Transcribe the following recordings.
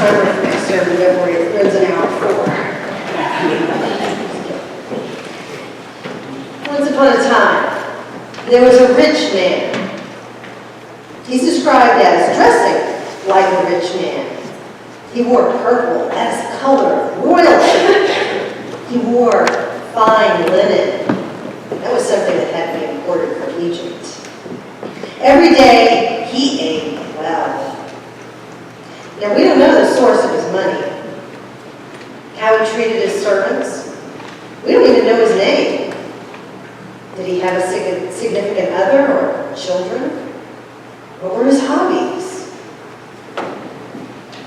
timer for next sermon, don't worry, it runs an hour before. Once upon a time, there was a rich man. He's described as dressing like a rich man. He wore purple, that is the color of royalty. He wore fine linen. That was something that had to be imported from Egypt. Every day, he ate well. Now, we don't know the source of his money, how he treated his servants. We don't even know his name. Did he have a significant other or children? What were his hobbies?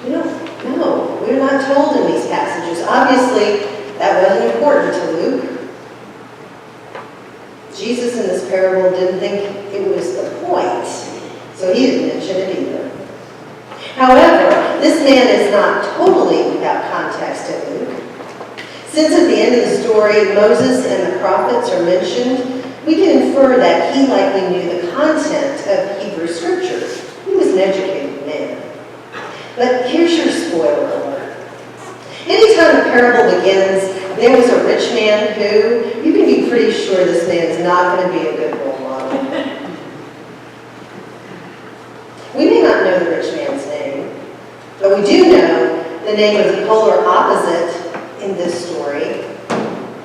We don't know. We're not told in these passages. Obviously, that wasn't important to Luke. Jesus in this parable didn't think it was the point, so he didn't mention it either. However, this man is not totally without context in Luke. Since at the end of the story, Moses and the prophets are mentioned, we can infer that he likely knew the content of Hebrew scriptures. He was an educated man. But here's your spoiler alert. Anytime a parable begins, there was a rich man who, you can be pretty sure this man's not going to be a good role model. We may not know the rich man's name, but we do know the name of the polar opposite in this story,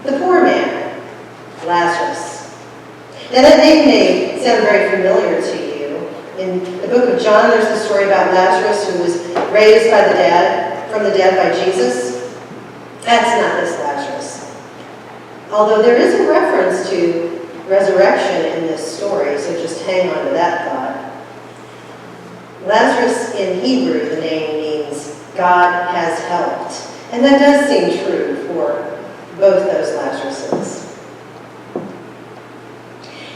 the poor man, Lazarus. Now that name may sound very familiar to you. In the book of John, there's the story about Lazarus who was raised from the dead by Jesus. That's not this Lazarus. Although there is a reference to resurrection in this story, so just hang on to that thought. Lazarus in Hebrew, the name means God has helped. And that does seem true for both those Lazaruses.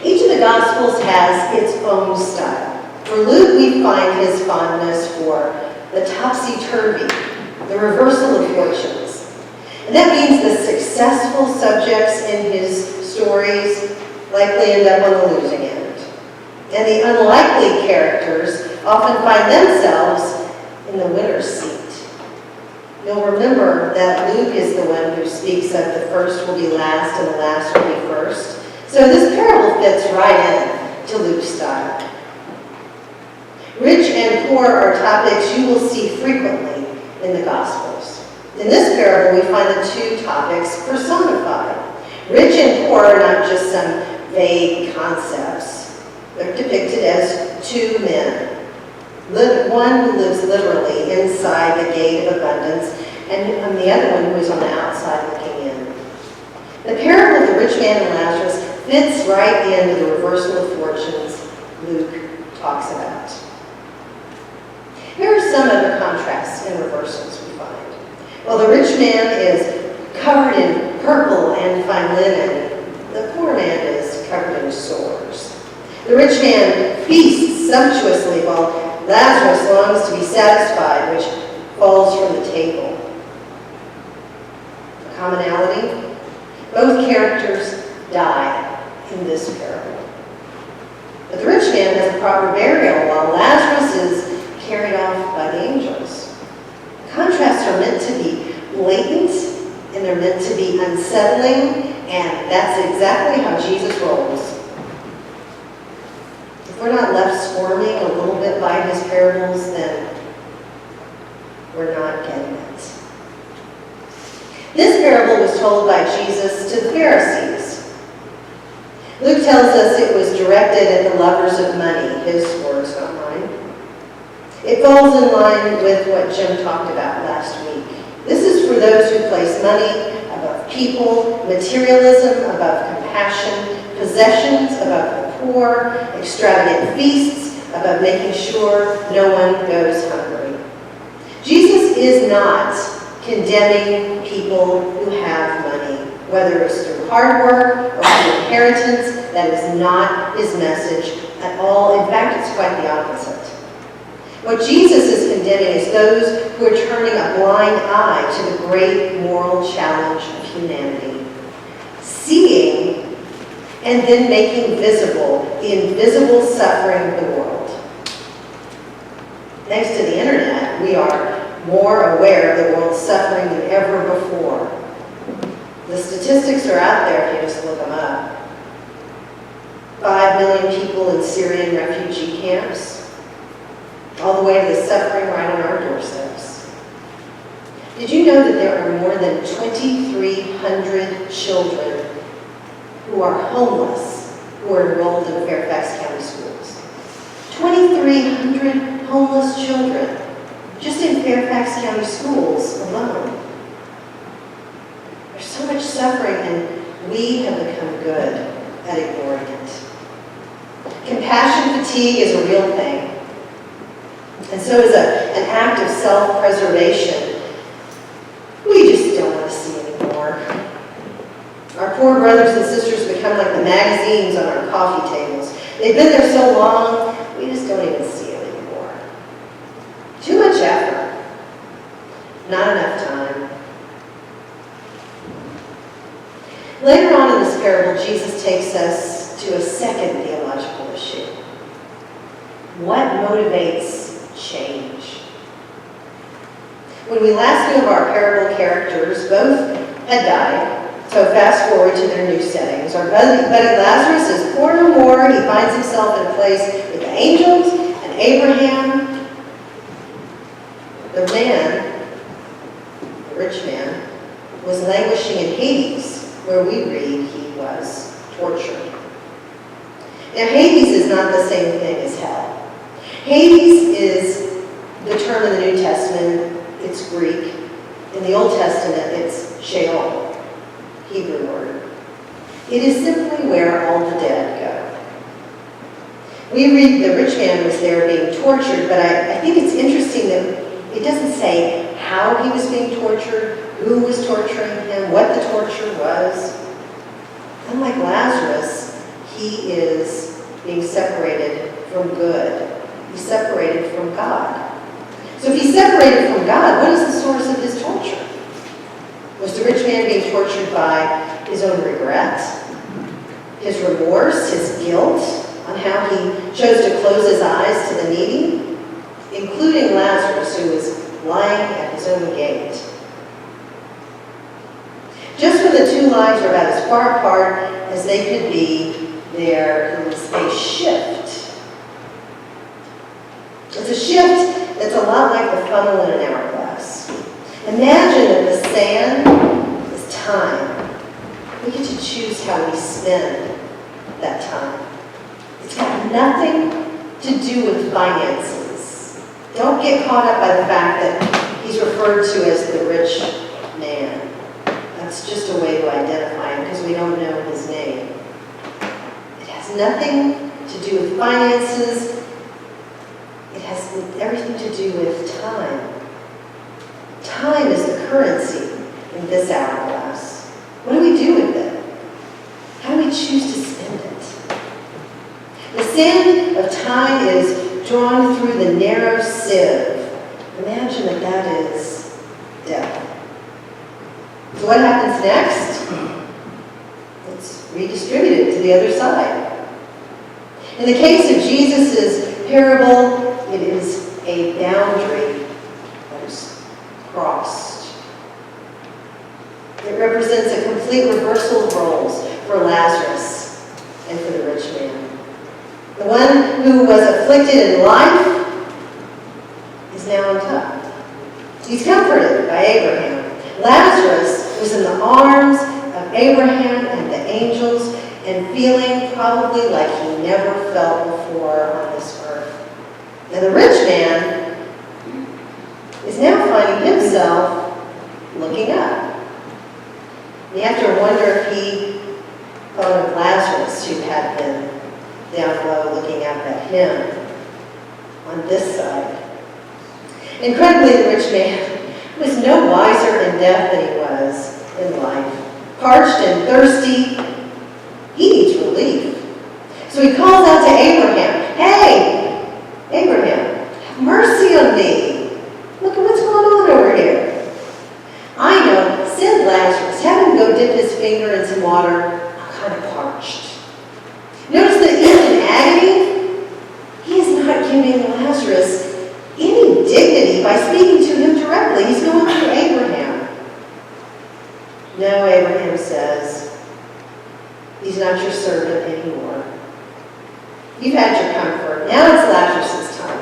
Each of the Gospels has its own style. For Luke, we find his fondness for the topsy-turvy, the reversal of fortunes. And that means the successful subjects in his stories likely end up on the losing end. And the unlikely characters often find themselves in the winner's seat. You'll remember that Luke is the one who speaks of the first will be last and the last will be first. So this parable fits right in to Luke's style. Rich and poor are topics you will see frequently in the Gospels. In this parable, we find the two topics personified. Rich and poor are not just some vague concepts. They're depicted as two men. One who lives literally inside the gate of abundance, and the other one who is on the outside looking in. The parable of the rich man and Lazarus fits right into the reversal of fortunes Luke talks about. Here are some other contrasts and reversals we find. While the rich man is covered in purple and fine linen, the poor man is covered in sores. The rich man feasts sumptuously while Lazarus longs to be satisfied, which falls from the table. The commonality? Both characters die in this parable. But the rich man has a proper burial, while Lazarus is carried off by the angels. Contrasts are meant to be blatant, and they're meant to be unsettling, and that's exactly how Jesus rolls. If we're not left squirming a little bit by his parables, then we're not getting it. This parable was told by Jesus to the Pharisees. Luke tells us it was directed at the lovers of money, his words, not mine. It falls in line with what Jim talked about last week. This is for those who place money above people, materialism above compassion, possessions above the poor, extravagant feasts above making sure no one goes hungry. Jesus is not condemning people who have money, whether it's through hard work or through inheritance. That is not his message at all. In fact, it's quite the opposite. What Jesus is condemning is those who are turning a blind eye to the great moral challenge of humanity, seeing and then making visible the invisible suffering of the world. Thanks to the internet, we are more aware of the world's suffering than ever before. The statistics are out there if you just look them up. 5 million people in Syrian refugee camps, all the way to the suffering right on our doorsteps. Did you know that there are more than 2,300 children who are homeless who are enrolled in Fairfax County schools? 2,300 homeless children just in Fairfax County schools alone. There's so much suffering, and we have become good at ignoring it. Compassion fatigue is a real thing, and so is an act of self-preservation we just don't want to see anymore. Our poor brothers and sisters become like the magazines on our coffee tables. They've been there so long, we just don't even see it anymore. Too much effort, not enough time. Later on in this parable, Jesus takes us to a second theological issue. What motivates change? When we last knew of our parable characters, both had died. So fast forward to their new settings. Our buddy Lazarus is poor no more. He finds himself in a place with the angels and Abraham. The man, the rich man, was languishing in Hades, where we read he was tortured. Now, Hades is not the same thing as hell. Hades is the term in the New Testament. It's Greek. In the Old Testament, it's Sheol, Hebrew word. It is simply where all the dead go. We read the rich man was there being tortured, but I think it's interesting that it doesn't say how he was being tortured, who was torturing him, what the torture was. Unlike Lazarus, he is being separated from good. He's separated from God. So if he's separated from God, what is the source of his torture? Was the rich man being tortured by his own regret, his remorse, his guilt on how he chose to close his eyes to the needy, including Lazarus, who was lying at his own gate? Just when the two lives are about as far apart as they could be, there is a shift. It's a shift that's a lot like the funnel in an hourglass. Imagine that the sand is time. We get to choose how we spend that time. It's got nothing to do with finances. Don't get caught up by the fact that he's referred to as the rich man. That's just a way to identify him because we don't know his name. It has nothing to do with finances. It has everything to do with time. Time is the currency in this hourglass. What do we do with it? How do we choose to spend it? The sand of time is drawn through the narrow sieve. Imagine that that is death. So what happens next? It's redistributed to the other side. In the case of Jesus' parable, it is a boundary that is crossed. It represents a complete reversal of roles for Lazarus and for the rich man. The one who was afflicted in life is now on top. He's comforted by Abraham. Lazarus was in the arms of Abraham and the angels and feeling probably like he never felt before on this earth. And the rich man is now finding himself looking up. You have to wonder if he thought of Lazarus, who had been down below looking up at him on this side. Incredibly, the rich man was no wiser in death than he was in life. Parched and thirsty, he needs relief. So he calls out to Abraham, "Hey, Abraham, have mercy on me. Look at what's going on over here. I know, send Lazarus, have him go dip his finger in some water. I'm kind of parched." Notice that even in agony, he is not giving Lazarus any dignity by speaking to him directly. No, Abraham says, he's not your servant anymore. You've had your comfort. Now it's Lazarus' time.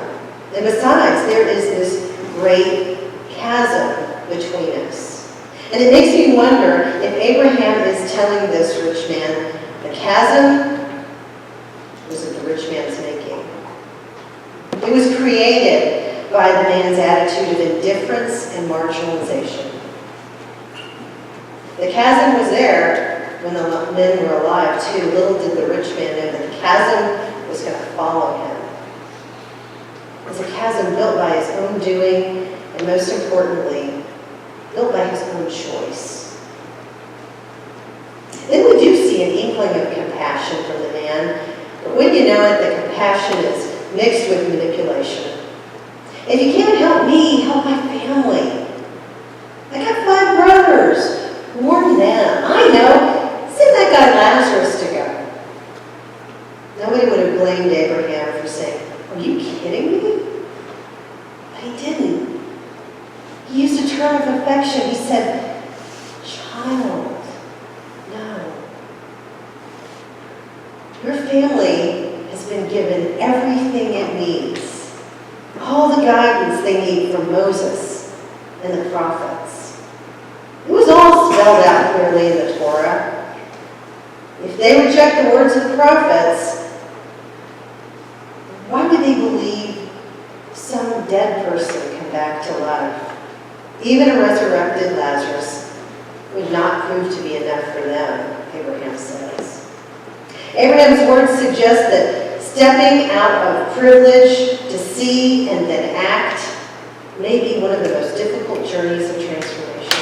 And besides, there is this great chasm between us. And it makes me wonder if Abraham is telling this rich man, the chasm was of the rich man's making. It was created by the man's attitude of indifference and marginalization. The chasm was there when the men were alive too. Little did the rich man know that the chasm was going to follow him. It was a chasm built by his own doing, and most importantly, built by his own choice. Then we do see an inkling of compassion from the man, but when you know it, the compassion is mixed with manipulation. If you can't help me, help my family. I got 5 brothers. Warn them. I know. Send that guy Lazarus to go. Nobody would have blamed Abraham for saying, are you kidding me? But he didn't. He used a term of affection. He said, child, no. Your family has been given everything it needs. All the guidance they need from Moses and the prophets. It was all spelled out clearly in the Torah. If they reject the words of the prophets, why would they believe some dead person come back to life? Even a resurrected Lazarus would not prove to be enough for them, Abraham says. Abraham's words suggest that stepping out of privilege to see and then act may be one of the most difficult journeys of transformation.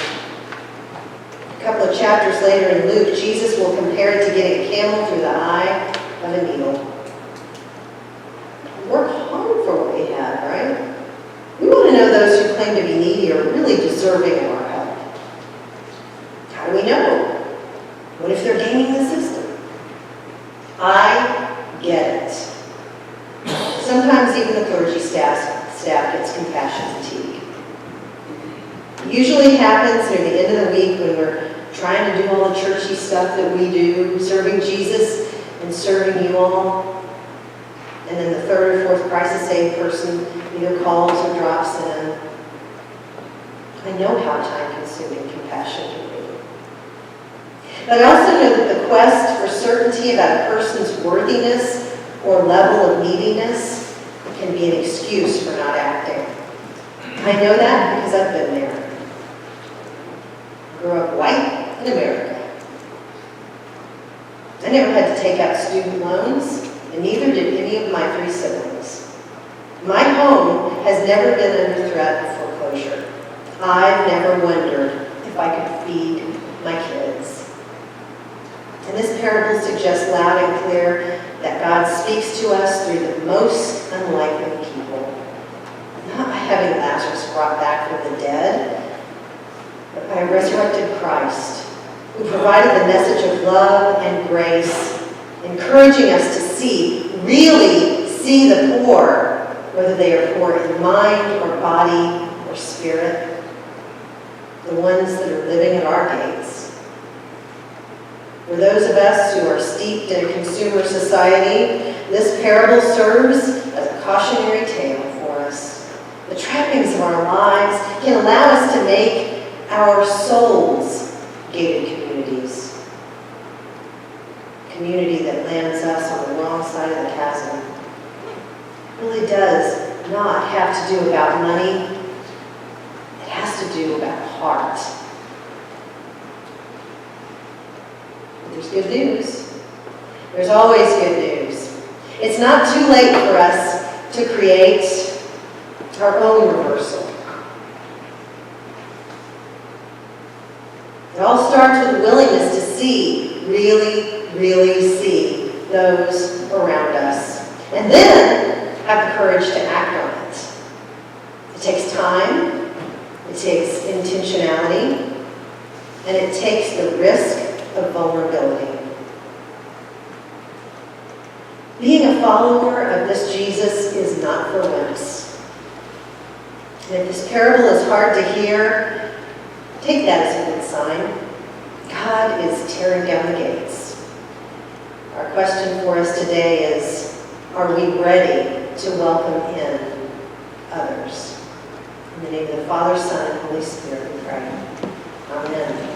A couple of chapters later in Luke, Jesus will compare it to getting a camel through the eye of a needle. Work hard for what we have, right? We want to know those who claim to be needy are really deserving of our help. How do we know? What if they're gaming the system? I get it. Sometimes even the clergy staff gets compassion fatigue. It usually happens near the end of the week when we're trying to do all the churchy stuff that we do, serving Jesus and serving you all. And then the third or fourth crisis-saved person either calls or drops in. I know how time-consuming compassion can be. But I also know that the quest for certainty about a person's worthiness or level of neediness can be an excuse for not acting. I know that because I've been there. I grew up white in America. I never had to take out student loans, and neither did any of my 3 siblings. My home has never been under threat of foreclosure. I've never wondered if I could feed my kids. And this parable suggests loud and clear that God speaks to us through the most unlikely people. Not by having Lazarus brought back from the dead, but by a resurrected Christ who provided the message of love and grace, encouraging us to really see the poor, whether they are poor in mind or body or spirit, the ones that are living at our gates. For those of us who are steeped in a consumer society, this parable serves as a cautionary tale for us. The trappings of our lives can allow us to make our souls gated communities. Community that lands us on the wrong side of the chasm. It really does not have to do about money. It has to do about heart. But there's good news. There's always good news. It's not too late for us to create our own reversal. It all starts with a willingness to see, really see those around us. And then have the courage to act on it. It takes time, it takes intentionality, and it takes the risk of vulnerability. Being a follower of this Jesus is not for wimps. And if this parable is hard to hear, take that as a good sign. God is tearing down the gates. Our question for us today is, are we ready to welcome in others? In the name of the Father, Son, and Holy Spirit, we pray. Amen.